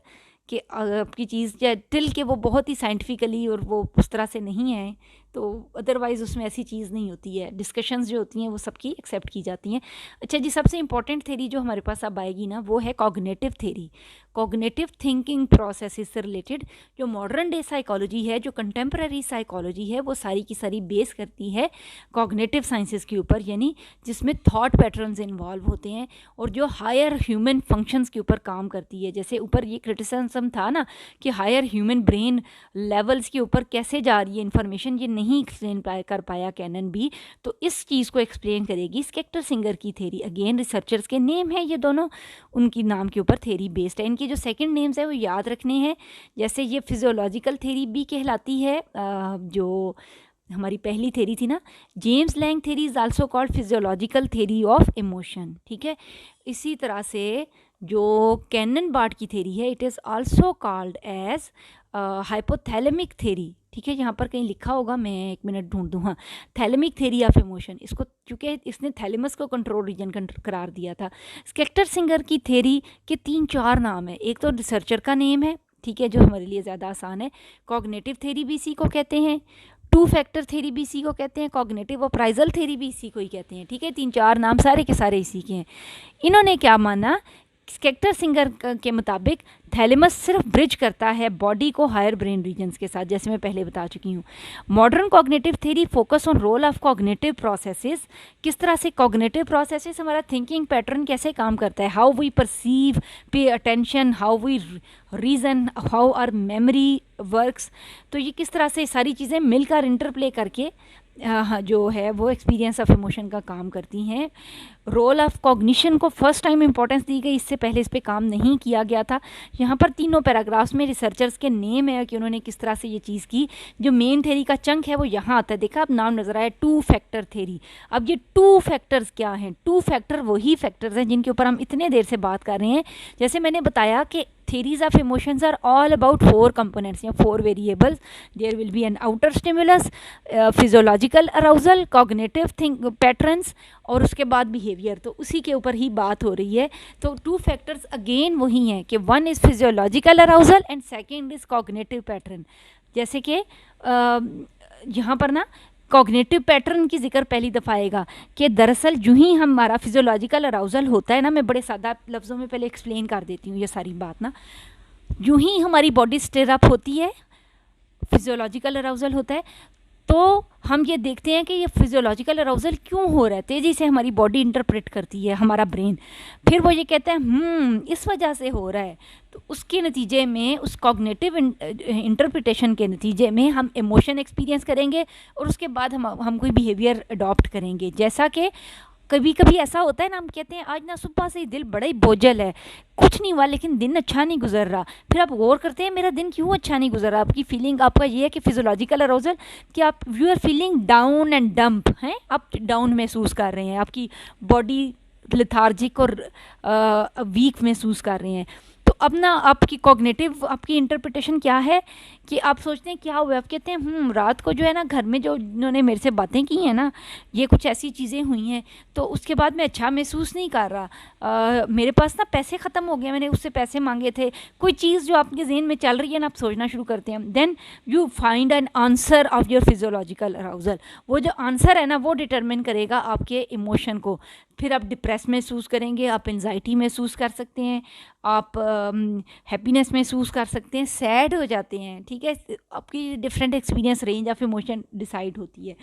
कि आपकी चीज़ टिल के वो बहुत ही साइंटिफिकली और वो उस तरह से नहीं है, तो अदरवाइज़ उसमें ऐसी चीज़ नहीं होती है। डिस्कशंस जो होती हैं वो सबकी एक्सेप्ट की जाती हैं। अच्छा जी, सबसे इंपॉर्टेंट थेरी जो हमारे पास अब आएगी ना वो है cognitive theory, cognitive thinking processes से रिलेटेड। जो मॉडर्न डे साइकोलॉजी है, जो कंटेम्प्रेरी साइकोलॉजी है, वो सारी की सारी बेस करती है कॉग्निटिव साइंसेस के ऊपर, यानी जिसमें थॉट पैटर्न्स इन्वॉल्व होते हैं और जो हायर ह्यूमन फंक्शंस के ऊपर काम करती है। जैसे ऊपर ये क्रिटिसिज्म था ना कि हायर ह्यूमन ब्रेन लेवल्स के ऊपर कैसे जा रही है इंफॉर्मेशन, ये नहीं एक्सप्लेन कर पाया कैनन भी, तो इस चीज़ को एक्सप्लेन करेगी स्केक्टर सिंगर की थेरी। अगेन रिसर्चर्स के नेम है ये दोनों, उनकी नाम के ऊपर थेरी बेस्ड है। इनके जो सेकंड नेम्स है वो याद रखने हैं, जैसे ये फिजियोलॉजिकल थेरी भी कहलाती है, जो हमारी पहली थेरी थी ना, James Lange theory is also called physiological theory of emotion. ठीक है, इसी तरह से जो कैनन बार्ट की थेरी है, it is also called as hypothalamic theory. ठीक है, यहाँ पर कहीं लिखा होगा, मैं एक मिनट ढूंढ दूँ। हाँ, थैलेमिक थेरी ऑफ इमोशन, इसको क्योंकि इसने थैलेमस को कंट्रोल रीजन करार दिया था। स्केक्टर सिंगर की थेरी के 3-4 नाम है। एक तो रिसर्चर का नेम है, ठीक है, जो हमारे लिए ज़्यादा आसान है, कॉग्निटिव थेरी भी इसी को कहते हैं, 2 फैक्टर थेरी भी इसी को कहते हैं, कॉग्निटिव अप्राइजल थेरी भी इसी को ही कहते हैं। ठीक है, 3-4 नाम सारे के सारे इसी के हैं। इन्होंने क्या माना, स्केक्टर सिंगर के मुताबिक थैलेमस सिर्फ ब्रिज करता है बॉडी को हायर ब्रेन रीजन्स के साथ, जैसे मैं पहले बता चुकी हूँ। Modern cognitive theory focus on role of cognitive processes, किस तरह से कॉग्निटिव प्रोसेसेस हमारा थिंकिंग पैटर्न कैसे काम करता है, how we perceive, pay attention, how we reason, how our memory works. तो ये किस तरह से सारी चीज़ें मिलकर इंटरप्ले करके जो है वो एक्सपीरियंस ऑफ इमोशन का काम करती हैं। रोल ऑफ कॉग्निशन को फर्स्ट टाइम इंपॉर्टेंस दी गई, इससे पहले इस पे काम नहीं किया गया था। यहाँ पर तीनों पैराग्राफ्स में रिसर्चर्स के नेम है कि उन्होंने किस तरह से ये चीज़ की। जो मेन थेरी का चंक है वो यहाँ आता है, देखा अब नाम नजर आया, 2 फैक्टर थेरी। अब ये 2 फैक्टर्स क्या हैं? 2 फैक्टर वही फैक्टर्स हैं जिनके ऊपर हम इतने देर से बात कर रहे हैं। जैसे मैंने बताया कि theories of emotions are all about 4 components या 4 variables. There will be an outer stimulus, physiological arousal, cognitive patterns और उसके बाद बिहेवियर। तो उसी के ऊपर ही बात हो रही है। तो 2 फैक्टर्स अगेन वही हैं कि 1 is physiological arousal and second is cognitive pattern. जैसे कि यहाँ पर ना कॉग्निटिव पैटर्न की जिक्र पहली दफ़ा आएगा कि दरअसल जो ही हमारा फिजियोलॉजिकल अराउजल होता है ना, मैं बड़े सादा लफ्ज़ों में पहले एक्सप्लेन कर देती हूँ ये सारी बात ना। जो ही हमारी बॉडी स्टिर अप होती है, फिजियोलॉजिकल अराउजल होता है, तो हम ये देखते हैं कि ये फिजियोलॉजिकल अराउजल क्यों हो रहा है, तेज़ी से हमारी बॉडी इंटरप्रेट करती है हमारा ब्रेन। फिर वो ये कहते हैं इस वजह से हो रहा है। तो उसके नतीजे में, उस कॉग्निटिव इंटरप्रिटेशन के नतीजे में हम इमोशन एक्सपीरियंस करेंगे और उसके बाद हम कोई बिहेवियर अडॉप्ट करेंगे। जैसा कि कभी कभी ऐसा होता है ना, हम कहते हैं आज ना सुबह से ही दिल बड़ा ही बोझल है, कुछ नहीं हुआ लेकिन दिन अच्छा नहीं गुजर रहा। फिर आप गौर करते हैं मेरा दिन क्यों अच्छा नहीं गुजर रहा। आपकी फीलिंग आपका ये है कि फिजियोलॉजिकल अराउजल कि आप you are feeling down and dump हैं, आप डाउन महसूस कर रहे हैं, आपकी बॉडी लेथार्जिक और वीक महसूस कर रहे हैं। तो अब ना आपकी कॉग्निटिव, आपकी इंटरप्रिटेशन क्या है कि आप सोचते हैं क्या हुआ, आप कहते हैं रात को जो है ना घर में जो इन्होंने मेरे से बातें की हैं ना, ये कुछ ऐसी चीज़ें हुई हैं, तो उसके बाद मैं अच्छा महसूस नहीं कर रहा, मेरे पास ना पैसे ख़त्म हो गए, मैंने उससे पैसे मांगे थे, कोई चीज़ जो आपके जहन में चल रही है ना, आप सोचना शुरू करते हैं। Then you find an answer of your physiological arousal. वो जो आंसर है ना वो डिटरमिन करेगा आपके इमोशन को। फिर आप डिप्रेस महसूस करेंगे, आप एंजाइटी महसूस कर सकते हैं, आप हैप्पीनेस महसूस कर सकते हैं, सैड हो जाते हैं, ठीक है। आपकी different experience range of emotion decide होती है।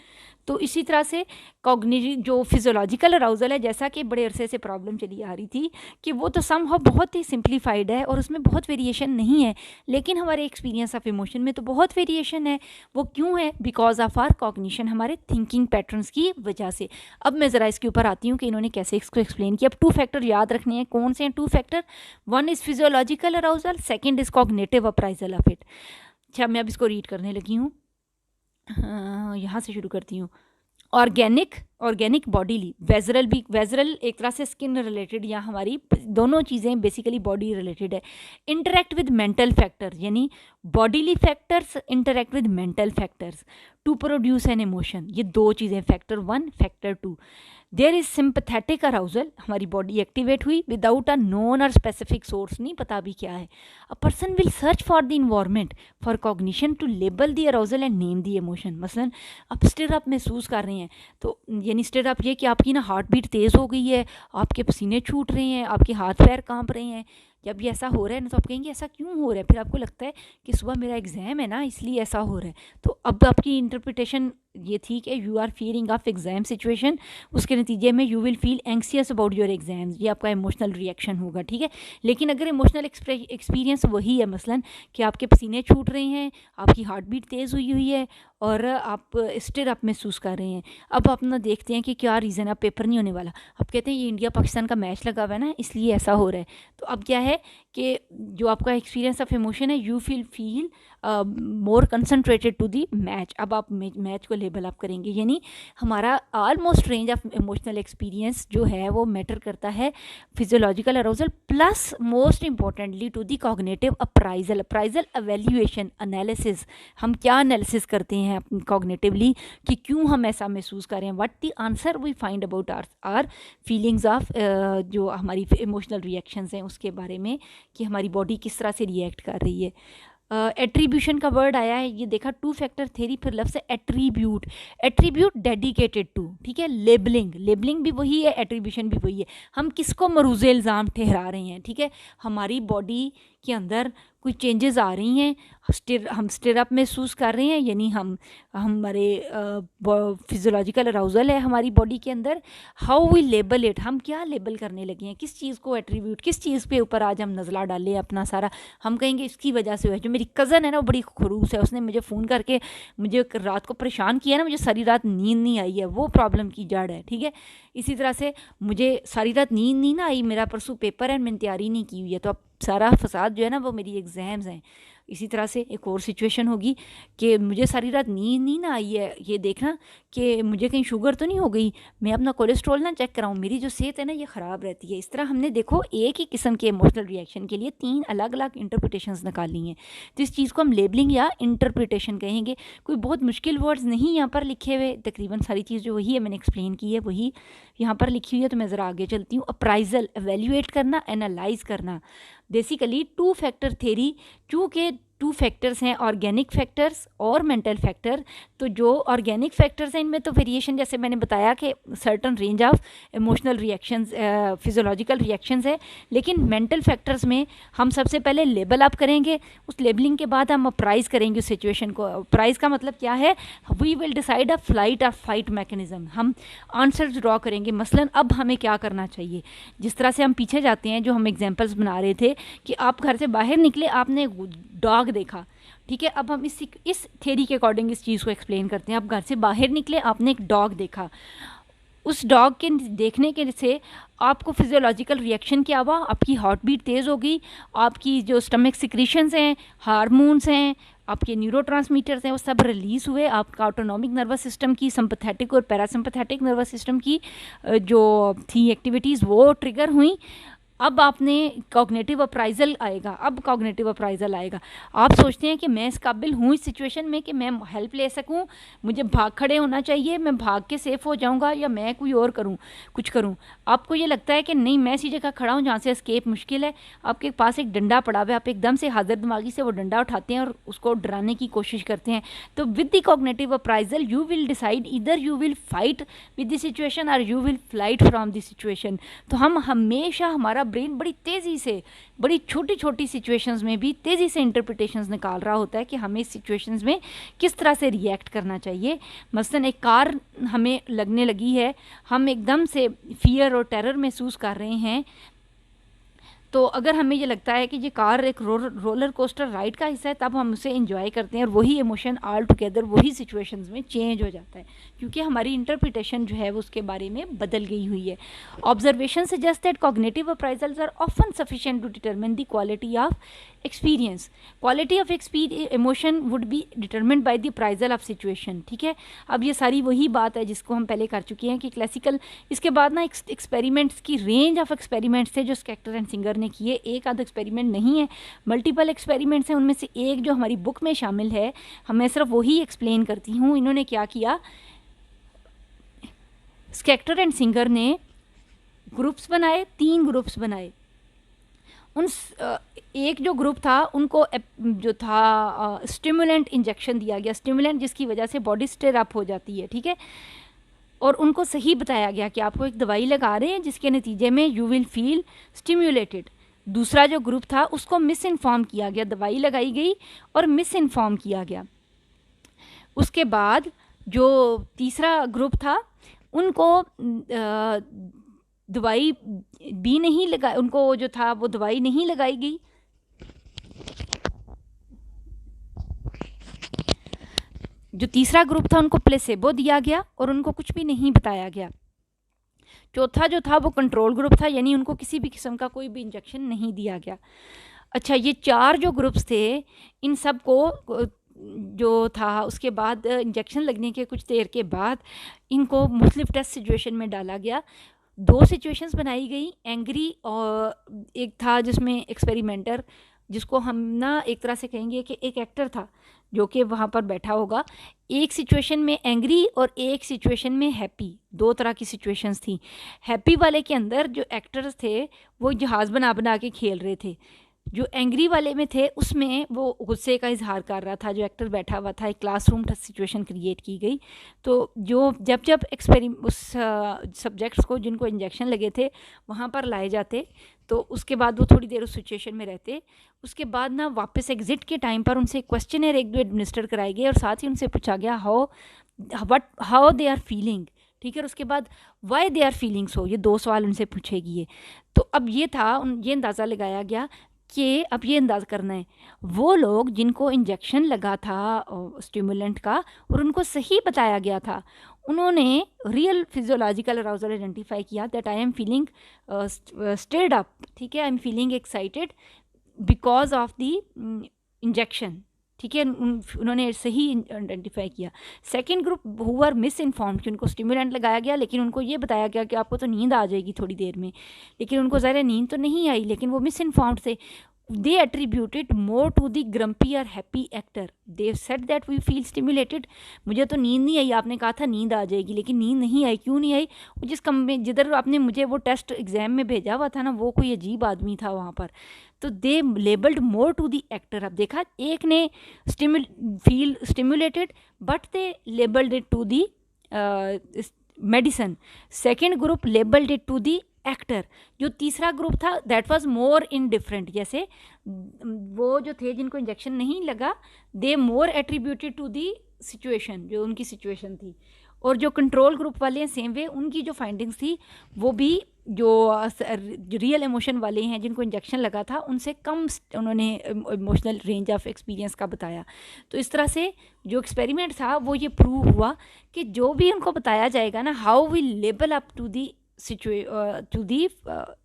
तो इसी तरह से कॉग्निटिव जो फिजियोलॉजिकल अराउजल है, जैसा कि बड़े अरसे से प्रॉब्लम चली आ रही थी कि वो तो समहाउ बहुत ही सिंप्लीफाइड है और उसमें बहुत वेरिएशन नहीं है, लेकिन हमारे एक्सपीरियंस ऑफ इमोशन में तो बहुत वेरिएशन है। वो क्यों है? बिकॉज ऑफ आर कॉग्निशन, हमारे थिंकिंग पैटर्न्स की वजह से। अब मैं ज़रा इसके ऊपर आती हूँ कि इन्होंने कैसे इसको एक्सप्लेन किया। अब 2 फैक्टर याद रखने हैं। कौन से हैं 2 factor? One is physiological arousal, second is cognitive appraisal of it. अच्छा, मैं अब इसको रीड करने लगी हूँ, यहाँ से शुरू करती हूँ। ऑर्गेनिक बॉडीली, वेजरल एक तरह से स्किन रिलेटेड, या हमारी दोनों चीज़ें बेसिकली बॉडी रिलेटेड है। इंटरेक्ट विद मेंटल फैक्टर, यानी bodily factors interact with mental factors to produce an emotion. ये 2 चीज़ें, factor 1 factor 2। There is sympathetic arousal, हमारी बॉडी एक्टिवेट हुई without a known or specific source, नहीं पता भी क्या है। A person will search for the environment for cognition to label the arousal and name the emotion. मसलन आप stir up महसूस कर रहे हैं, तो यानी स्टिर अप ये कि आपकी ना हार्ट बीट तेज़ हो गई है, आपके पसीने छूट रहे हैं, आपके हाथ पैर कांप रहे हैं। जब ये ऐसा हो रहा है ना, तो आप कहेंगे ऐसा क्यों हो रहा है? फिर आपको लगता है कि सुबह मेरा एग्ज़ाम है ना, इसलिए ऐसा हो रहा है। तो अब आपकी इंटरप्रिटेशन ये थी कि you are fearing of exam situation, उसके नतीजे में you will feel anxious about your exams, ये आपका इमोशनल रिएक्शन होगा, ठीक है। लेकिन अगर इमोशनल एक्सपीरियंस वही है, मसलन कि आपके पसीने छूट रहे हैं, आपकी हार्ट बीट तेज़ हुई है और आप स्टिर अप महसूस कर रहे हैं। अब आप ना देखते हैं कि क्या रीज़न है, अब पेपर नहीं होने वाला, आप कहते हैं ये इंडिया पाकिस्तान का मैच लगा हुआ है ना, इसलिए ऐसा हो रहा है। तो अब क्या है कि जो आपका एक्सपीरियंस ऑफ इमोशन है, you feel more concentrated to the match. अब आप मैच को लेबल अप करेंगे, यानी हमारा almost range of emotional experience जो है वो मैटर करता है physiological arousal plus most importantly to the cognitive appraisal evaluation analysis. हम क्या एनालिसिस करते हैं अपनी कॉग्निटिवली कि क्यों हम ऐसा महसूस कर रहे हैं, what the answer we find about our feelings of जो हमारी इमोशनल रिएक्शंस हैं उसके बारे में, कि हमारी बॉडी किस तरह से रिएक्ट कर रही है। एट्रीब्यूशन का वर्ड आया है, ये देखा 2 फैक्टर थ्योरी, फिर लफ्ज़ है एट्रीब्यूट डेडिकेटेड टू, ठीक है। लेबलिंग भी वही है, एट्रीब्यूशन भी वही है। हम किसको मरूज़ इल्ज़ाम ठहरा रहे हैं, ठीक है। हमारी बॉडी के अंदर कोई चेंजेस आ रही हैं, हम स्टिर अप महसूस कर रहे हैं, यानी हमारे फिजियोलॉजिकल अराउजल है हमारी बॉडी के अंदर। हाउ वी लेबल इट, हम क्या लेबल करने लगे हैं, किस चीज़ को एट्रीब्यूट, किस चीज़ पे ऊपर आज हम नज़ला डालें अपना सारा। हम कहेंगे इसकी वजह से हुआ है। जो मेरी कज़न है ना, वो बड़ी खड़ूस है, उसने मुझे फ़ोन करके मुझे रात को परेशान किया ना, मुझे सारी रात नींद नहीं आई है, वो प्रॉब्लम की जड़ है, ठीक है। इसी तरह से मुझे सारी रात नींद नहीं ना आई, मेरा परसों पेपर है, मैंने तैयारी नहीं की हुई है, तो अब सारा फसाद जो है ना वो मेरी एग्ज़ाम्स हैं। इसी तरह से एक और सिचुएशन होगी कि मुझे सारी रात नींद नहीं ना आई है, ये देखना कि मुझे कहीं शुगर तो नहीं हो गई, मैं अपना कोलेस्ट्रॉल ना चेक कराऊँ, मेरी जो सेहत है ना ये ख़राब रहती है। इस तरह हमने देखो एक ही किस्म के इमोशनल रिएक्शन के लिए 3 अलग अलग इंटरप्रिटेशंस निकाली हैं। तो इस चीज़ को हम लेबलिंग या इंटरप्रिटेशन कहेंगे। कोई बहुत मुश्किल वर्ड्स नहीं यहाँ पर लिखे हुए, तकरीबन सारी चीज़ जो वही है मैंने एक्सप्लेन की है वही यहाँ पर लिखी हुई है। तो मैं ज़रा आगे चलती हूँ। अप्राइजल, एवेल्यूएट करना, एनालाइज करना, बेसिकली 2 फैक्टर थ्योरी। चूँकि 2 फैक्टर्स हैं, ऑर्गेनिक फैक्टर्स और मेंटल फैक्टर। तो जो ऑर्गेनिक फैक्टर्स हैं इनमें तो वेरिएशन, जैसे मैंने बताया कि certain range of emotional reactions, physiological reactions है। लेकिन मेंटल फैक्टर्स में हम सबसे पहले लेबल अप करेंगे, उस लेबलिंग के बाद हम अप्राइज करेंगे उस सिचुएशन को। अप्राइज का मतलब क्या है? We will decide a flight or fight mechanism, हम आंसर ड्रॉ करेंगे। मसलन अब हमें क्या करना चाहिए, जिस तरह से हम पीछे जाते हैं, जो हम एग्जाम्पल्स बना रहे थे कि आप घर से बाहर निकले, आपने डॉग देखा, ठीक है। अब हम इस थ्योरी के अकॉर्डिंग इस चीज़ को एक्सप्लेन करते हैं। आप घर से बाहर निकले, आपने एक डॉग देखा, उस डॉग के देखने के से आपको फिजियोलॉजिकल रिएक्शन क्या हुआ? आपकी हार्ट बीट तेज़ हो गई, आपकी जो स्टमक सिक्रीशंस हैं, हार्मोन्स हैं, आपके न्यूरोट्रांसमीटर्स हैं, वो सब रिलीज़ हुए। आपका ऑटोनॉमिक नर्वस सिस्टम की, सिंपैथेटिक और पैरासिम्पैथेटिक नर्वस सिस्टम की जो थी एक्टिविटीज़ वो ट्रिगर हुई। अब आपने कॉग्निटिव अप्राइजल आएगा, अब कॉग्निटिव अप्राइजल आएगा। आप सोचते हैं कि मैं इस काबिल हूँ इस सिचुएशन में कि मैं हेल्प ले सकूँ, मुझे भाग खड़े होना चाहिए, मैं भाग के सेफ हो जाऊँगा, या मैं कोई और करूँ, कुछ करूँ। आपको ये लगता है कि नहीं, मैं ऐसी जगह खड़ा हूँ जहाँ से एस्केप मुश्किल है। आपके पास एक डंडा पड़ा हुआ है, आप एकदम से हाजिर दिमागी से वो डंडा उठाते हैं और उसको डराने की कोशिश करते हैं। तो with the cognitive appraisal you will decide either you will fight with the situation और you will flight from the situation. तो हम हमेशा, हमारा ब्रेन बड़ी तेज़ी से, बड़ी छोटी छोटी सिचुएशंस में भी तेज़ी से इंटरप्रिटेशंस निकाल रहा होता है कि हमें इस सिचुएशंस में किस तरह से रिएक्ट करना चाहिए। मसलन एक कार हमें लगने लगी है, हम एकदम से फियर और टेरर महसूस कर रहे हैं, तो अगर हमें ये लगता है कि ये कार एक रोलर कोस्टर राइड का हिस्सा है, तब हम उसे एंजॉय करते हैं और वही इमोशन ऑल टुगेदर वही सिचुएशंस में चेंज हो जाता है, क्योंकि हमारी इंटरप्रिटेशन जो है वो उसके बारे में बदल गई हुई है। Observation suggest that cognitive appraisals are often sufficient to determine the quality of experience. Quality of emotion would be determined by the appraisal of situation. ठीक है, अब ये सारी वही बात है जिसको हम पहले कर चुके हैं कि क्लासिकल, इसके बाद ना एक्सपेरिमेंट्स की रेंज ऑफ एक्सपेरिमेंट्स थे जो स्केक्टर एंड सिंगर ने किए। एक आध एक्सपेरिमेंट नहीं है, मल्टीपल एक्सपेरिमेंट्स हैं। उनमें से एक जो हमारी बुक में शामिल है, मैं सिर्फ वही एक्सप्लेन करती हूँ। इन्होंने क्या किया, स्केक्टर एंड सिंगर ने ग्रुप्स बनाए, 3 ग्रुप्स बनाए। उन एक जो ग्रुप था उनको जो था स्टिमुलेंट इंजेक्शन दिया गया, स्टिमुलेंट जिसकी वजह से बॉडी स्टिर अप हो जाती है। ठीक है, और उनको सही बताया गया कि आपको एक दवाई लगा रहे हैं जिसके नतीजे में यू विल फील स्टिम्युलेटेड। दूसरा जो ग्रुप था उसको मिस इन्फॉर्म किया गया, दवाई लगाई गई और मिस इन्फॉर्म किया गया। उसके बाद जो तीसरा ग्रुप था उनको दवाई भी नहीं लगा, उनको जो था वो दवाई नहीं लगाई गई। जो तीसरा ग्रुप था उनको प्लेसेबो दिया गया और उनको कुछ भी नहीं बताया गया। चौथा जो था वो कंट्रोल ग्रुप था, यानी उनको किसी भी किस्म का कोई भी इंजेक्शन नहीं दिया गया। अच्छा, ये 4 जो ग्रुप्स थे, इन सब को जो था उसके बाद इंजेक्शन लगने के कुछ देर के बाद इनको मुख्तलिफ टेस्ट सिचुएशन में डाला गया। 2 सिचुएशंस बनाई गई, एंग्री और एक था जिसमें एक्सपेरिमेंटर, जिसको हम ना एक तरह से कहेंगे कि एक एक्टर था जो कि वहाँ पर बैठा होगा। एक सिचुएशन में एंग्री और एक सिचुएशन में हैप्पी, 2 तरह की सिचुएशंस थी। हैप्पी वाले के अंदर जो एक्टर्स थे वो जहाज़ बना बना के खेल रहे थे। जो एंग्री वाले में थे उसमें वो गुस्से का इजहार कर रहा था, जो एक्टर बैठा हुआ था। एक क्लासरूम सिचुएशन क्रिएट की गई। तो जो जब जब उस सब्जेक्ट्स को जिनको इंजेक्शन लगे थे वहाँ पर लाए जाते, तो उसके बाद वो थोड़ी देर उस सिचुएशन में रहते। उसके बाद ना वापस एग्जिट के टाइम पर उनसे क्वेश्चनर 1-2 एडमिनिस्टर कराए गए और साथ ही उनसे पूछा गया हाउ दे आर फीलिंग। ठीक है, और उसके बाद why they are feeling so, ये 2 सवाल उनसे पूछे गए। तो अब ये था, ये अंदाज़ा लगाया गया कि अब ये अंदाज़ करना है वो लोग जिनको इंजेक्शन लगा था स्टिमुलेंट का और उनको सही बताया गया था, उन्होंने रियल फिजियोलॉजिकल अराउजल आइडेंटिफाई किया that I am feeling stirred up. ठीक है, I am feeling excited because of the injection. ठीक है, उन्होंने सही आइडेंटिफाई किया। Second group who are misinformed, कि उनको स्टिमुलेंट लगाया गया लेकिन उनको ये बताया गया कि आपको तो नींद आ जाएगी थोड़ी देर में, लेकिन उनको ज़ाहिर नींद तो नहीं आई, लेकिन वो मिस इन्फॉर्म्ड थे। they attributed more to the grumpy or happy actor. They said that we feel stimulated. मुझे तो नींद नहीं आई, आपने कहा था नींद आ जाएगी लेकिन नींद नहीं आई। क्यों नहीं आई? जिस जिधर आपने मुझे वो टेस्ट एग्जाम में भेजा हुआ था ना, वो कोई अजीब आदमी था वहाँ पर। तो they labelled more to the actor. अब देखा, एक ने feel stimulated but they labelled it to the medicine. Second group labelled it to the actor. जो तीसरा ग्रुप था दैट वाज मोर इनडिफरेंट, जैसे वो जो थे जिनको इंजेक्शन नहीं लगा, दे मोर एट्रीब्यूटेड टू दी सिचुएशन, जो उनकी सिचुएशन थी। और जो कंट्रोल ग्रुप वाले हैं सेम वे, उनकी जो फाइंडिंग्स थी वो भी जो रियल इमोशन वाले हैं जिनको इंजेक्शन लगा था उनसे कम उन्होंने इमोशनल रेंज ऑफ एक्सपीरियंस का बताया। तो इस तरह से जो एक्सपेरिमेंट था वो ये प्रूव हुआ कि जो भी उनको बताया जाएगा ना, how we label up to the to the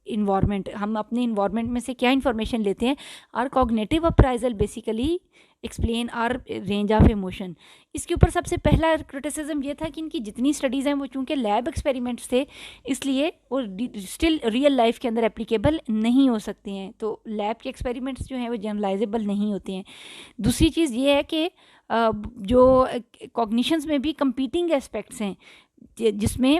environment, हम अपने इन्वायरमेंट में से क्या इन्फॉर्मेशन लेते हैं। Our cognitive appraisal basically explain our range of emotion. इसके ऊपर सबसे पहला क्रिटिसिज्म ये था कि इनकी जितनी स्टडीज़ हैं वो चूँकि लैब एक्सपेरिमेंट्स थे, इसलिए वो स्टिल रियल लाइफ के अंदर एप्लीकेबल नहीं हो सकते हैं। तो लैब के एक्सपेरिमेंट्स जो हैं वो जनरलाइजेबल नहीं होते हैं। दूसरी चीज़ ये है कि जो कॉग्निशंस में भी कंपीटिंग एस्पेक्ट्स हैं, जिसमें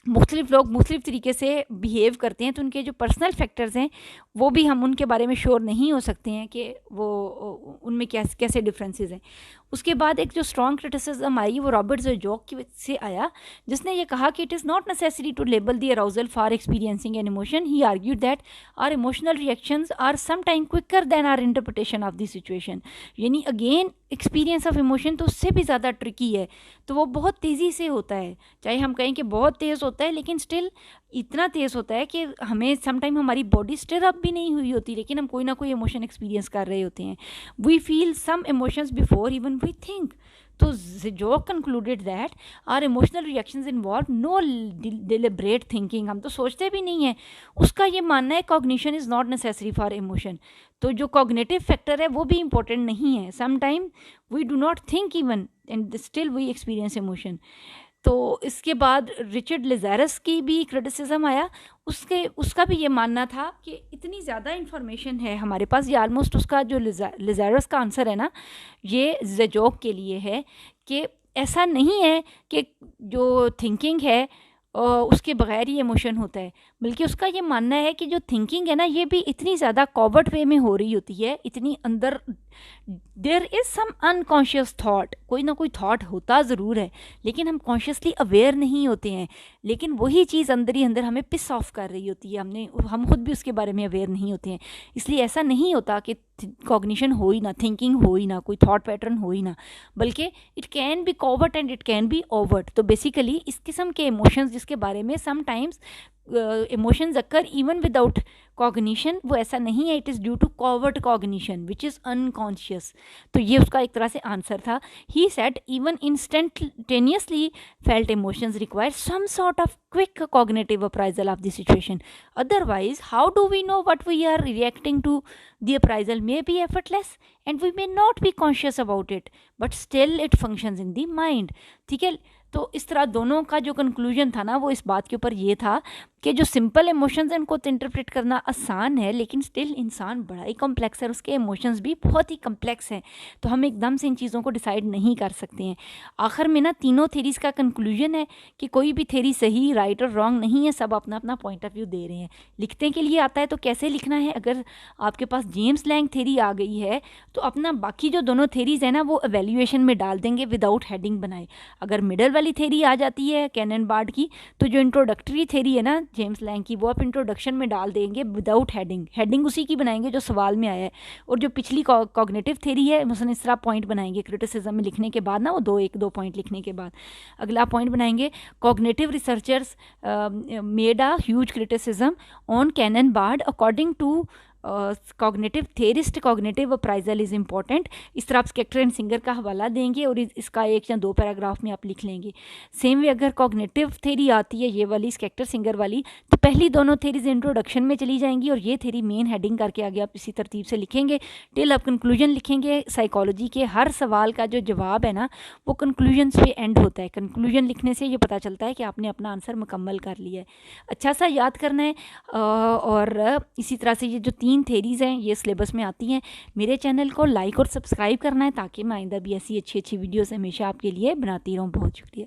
मुख्तलिफ लोग मुख्तलिफ तरीके से बिहेव करते हैं, तो उनके जो पर्सनल फैक्टर्स हैं वो भी हम उनके बारे में श्योर नहीं हो सकते हैं कि वो उनमें कैसे डिफरेंसेस हैं। उसके बाद एक जो स्ट्रॉन्ग क्रिटिसिज्म आई वो रॉबर्ट ज़ेजॉक की से आया, जिसने ये कहा कि it is not necessary to label the arousal for experiencing an emotion. He argued that are emotional reactions are some time quicker than our interpretation of the situation. यानी again experience of emotion तो उससे भी ज़्यादा tricky है, तो वो बहुत तेज़ी से होता है। चाहे हम कहें कि बहुत तेज़ होता है, लेकिन स्टिल इतना तेज़ होता है कि हमें समटाइम हमारी बॉडी स्टिर अप भी नहीं हुई होती, लेकिन हम कोई ना कोई इमोशन एक्सपीरियंस कर रहे होते हैं। We feel some emotions before even we think. तो Zajonc concluded that are emotional reactions involve no deliberate thinking. हम तो सोचते भी नहीं हैं। उसका ये मानना है cognition is not necessary for emotion. तो जो कॉग्निटिव फैक्टर है वो भी इंपॉर्टेंट नहीं है। Sometime we do not think even and still we experience emotion. तो इसके बाद रिचर्ड लिज़ारस की भी क्रिटिसिज्म आया। उसका भी ये मानना था कि इतनी ज़्यादा इन्फॉर्मेशन है हमारे पास, ये आलमोस्ट उसका जो लिज़ारस का आंसर है ना, ये ज़ेजॉक के लिए है कि ऐसा नहीं है कि जो थिंकिंग है उसके बगैर ही इमोशन होता है, बल्कि उसका ये मानना है कि जो थिंकिंग है ना, ये भी इतनी ज़्यादा कॉवर्ट वे में हो रही होती है, इतनी अंदर there is some unconscious thought, कोई ना कोई थाट होता ज़रूर है, लेकिन हम कॉन्शियसली अवेयर नहीं होते हैं। लेकिन वही चीज़ अंदर ही अंदर हमें पिस ऑफ कर रही होती है, हम खुद भी उसके बारे में अवेयर नहीं होते हैं। इसलिए ऐसा नहीं होता कि कॉग्निशन हो ही ना, थिंकिंग हो ही ना, कोई थॉट पैटर्न हो ही ना, बल्कि it can be covert and it can be overt. तो बेसिकली इस किस्म के इमोशंस जिसके बारे में sometimes emotions occur even without cognition, वो ऐसा नहीं है, it is due to covert cognition which is unconscious. तो ये उसका एक तरह से आंसर था। He said even instantaneously felt emotions require some sort of quick cognitive appraisal of the situation, otherwise how do we know what we are reacting to. The appraisal may be effortless and we may not be conscious about it, but still it functions in the mind. ठीक है, तो इस तरह दोनों का जो conclusion था ना, वो इस बात के ऊपर ये था कि जो सिंपल इमोशंस हैं उनको तो इंटरप्रेट करना आसान है, लेकिन स्टिल इंसान बड़ा ही कॉम्प्लेक्स है, उसके इमोशंस भी बहुत ही कॉम्प्लेक्स हैं। तो हम एकदम से इन चीज़ों को डिसाइड नहीं कर सकते हैं। आखिर में ना तीनों थेरीज़ का कंक्लूजन है कि कोई भी थेरी सही, राइट और रॉन्ग नहीं है, सब अपना अपना पॉइंट ऑफ व्यू दे रहे हैं। लिखने के लिए आता है तो कैसे लिखना है, अगर आपके पास जेम्स लैंग थेरी आ गई है तो अपना बाकी जो दोनों थेरीज़ हैं ना वो एवेल्यूएशन में डाल देंगे विदाउट हेडिंग बनाए। अगर मिडल वाली थेरी आ जाती है कैनन बार्ड की, तो जो इंट्रोडक्टरी थेरी है ना जेम्स लैंग की, वो आप इंट्रोडक्शन में डाल देंगे विदाउट हेडिंग। हेडिंग उसी की बनाएंगे जो सवाल में आया है। और जो पिछली कॉग्निटिव थेरी है उसमें इस तरह पॉइंट बनाएंगे क्रिटिसिज्म में लिखने के बाद ना, वो एक दो पॉइंट लिखने के बाद अगला पॉइंट बनाएंगे। Cognitive researchers made a huge criticism on Cannon Bard according to cognitive theorist cognitive appraisal is important. इस तरह आप स्केक्टर एंड सिंगर का हवाला देंगे और इसका एक या दो पैराग्राफ में आप लिख लेंगे। सेम वे अगर कॉग्निटिव थेरी आती है ये वाली स्केक्टर सिंगर वाली, तो पहली दोनों थेरीज इंट्रोडक्शन में चली जाएंगी और ये थेरी मेन हेडिंग करके आगे आप इसी तरतीब से लिखेंगे टिल आप कंक्लूजन लिखेंगे। साइकोलॉजी के हर सवाल का जो जवाब है ना वो कंक्लूजन पे एंड होता है। कंक्लूजन लिखने से ये पता चलता है कि आपने अपना आंसर मुकम्मल कर लिया है। अच्छा सा याद करना है। और इसी तरह से ये जो 3 थेरीज़ हैं ये सिलेबस में आती हैं। मेरे चैनल को लाइक और सब्सक्राइब करना है ताकि मैं आइंदा भी ऐसी अच्छी अच्छी वीडियोस हमेशा आपके लिए बनाती रहूँ। बहुत शुक्रिया।